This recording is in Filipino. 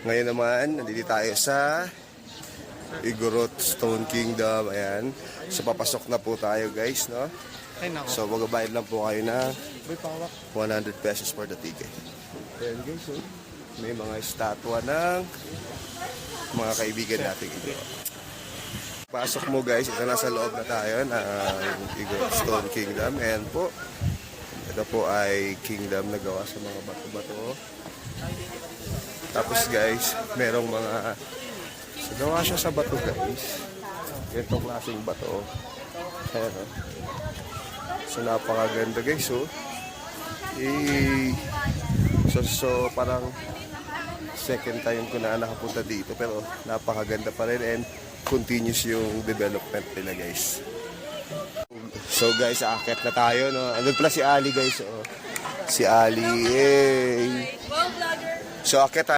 Ngayon naman, nandito tayo sa Igorot Stone Kingdom. Ayan. So, papasok na po tayo, guys, no? So, magbabayad lang po kayo na 100 pesos for the ticket. Ayan, guys, so, may mga estatwa ng mga kaibigan natin ito. Pasok mo, guys. Ito, nasa loob na tayo ng Igorot Stone Kingdom. Ayan po. Ito po ay kingdom na gawa sa mga bato-bato. Tapos guys, merong mga gawa siya sa bato, guys. Ganitong klaseng bato. Ayan, oh. So napakaganda, guys, oh. So parang second time ko na nakapunta dito, pero napakaganda pa rin and continuous yung development nila, guys. So guys, aakyat na tayo, no. Andun pala si Ali, guys, oh. Si Ali, eh. So aakyat tayo.